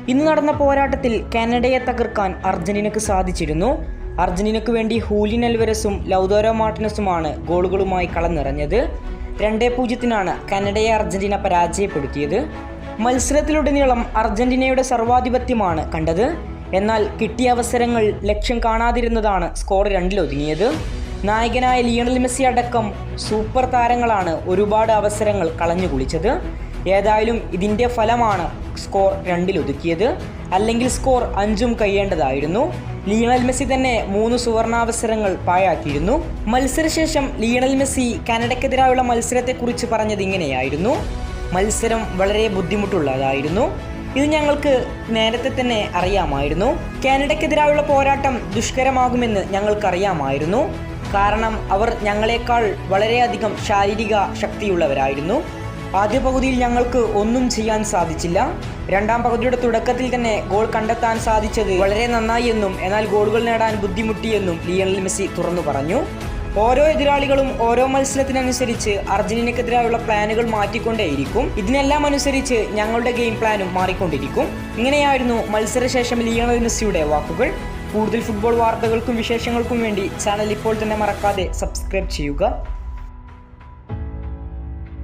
ഇന്ന് നടന്ന പോരാട്ടത്തിൽ കാനഡയെ തകർക്കാൻ അർജന്റീനക്ക് സാധിച്ചിരുന്നു. അർജന്റീനയ്ക്ക് വേണ്ടി ഹൂലിയൻ അൽവരസും ലൗതാരോ മാർട്ടിനസുമാണ് ഗോളുകളുമായി കളം നിറഞ്ഞത്. 2-0 കാനഡയെ അർജന്റീന പരാജയപ്പെടുത്തിയത്. മത്സരത്തിലുടനീളം അർജന്റീനയുടെ സർവാധിപത്യമാണ് കണ്ടത്. എന്നാൽ കിട്ടിയ അവസരങ്ങൾ ലക്ഷ്യം കാണാതിരുന്നതാണ് സ്കോർ 2-ൽ ഒതുങ്ങിയത്. നായകനായ ലിയണൽ മെസ്സി അടക്കം സൂപ്പർ താരങ്ങളാണ് ഒരുപാട് അവസരങ്ങൾ കളഞ്ഞു കുളിച്ചത്. ഏതായാലും ഇതിൻ്റെ ഫലമാണ് സ്കോർ 2-ൽ ഒതുക്കിയത്. അല്ലെങ്കിൽ സ്കോർ 5 കഴിയേണ്ടതായിരുന്നു. ലിയണൽ മെസ്സി തന്നെ 3 സുവർണാവസരങ്ങൾ പാഴാക്കിയിരുന്നു. മത്സരശേഷം ലിയണൽ മെസ്സി കാനഡയ്ക്കെതിരായുള്ള മത്സരത്തെക്കുറിച്ച് പറഞ്ഞത് ഇങ്ങനെയായിരുന്നു: മത്സരം വളരെ ബുദ്ധിമുട്ടുള്ളതായിരുന്നു. ഇത് ഞങ്ങൾക്ക് നേരത്തെ തന്നെ അറിയാമായിരുന്നു. കാനഡയ്ക്കെതിരായുള്ള പോരാട്ടം ദുഷ്കരമാകുമെന്ന് ഞങ്ങൾക്കറിയാമായിരുന്നു. കാരണം അവർ ഞങ്ങളെക്കാൾ വളരെയധികം ശാരീരിക ശക്തിയുള്ളവരായിരുന്നു. ആദ്യ പകുതിയിൽ ഞങ്ങൾക്ക് ഒന്നും ചെയ്യാൻ സാധിച്ചില്ല. രണ്ടാം പകുതിയുടെ തുടക്കത്തിൽ തന്നെ ഗോൾ കണ്ടെത്താൻ സാധിച്ചത് വളരെ നന്നായി എന്നും എന്നാൽ ഗോളുകൾ നേടാൻ ബുദ്ധിമുട്ടിയെന്നും ലിയണൽ മെസ്സി തുറന്നു പറഞ്ഞു. ഓരോ എതിരാളികളും ഓരോ മത്സരത്തിനനുസരിച്ച് അർജന്റീനയ്ക്കെതിരായുള്ള പ്ലാനുകൾ മാറ്റിക്കൊണ്ടേയിരിക്കും. ഇതിനെല്ലാം അനുസരിച്ച് ഞങ്ങളുടെ ഗെയിം പ്ലാനും മാറിക്കൊണ്ടിരിക്കും. ഇങ്ങനെയായിരുന്നു മത്സരശേഷം ലിയണൽ മെസ്സിയുടെ വാക്കുകൾ. കൂടുതൽ ഫുട്ബോൾ വാർത്തകൾക്കും വിശേഷങ്ങൾക്കും വേണ്ടി ചാനൽ ഇപ്പോൾ തന്നെ മറക്കാതെ സബ്സ്ക്രൈബ് ചെയ്യുക.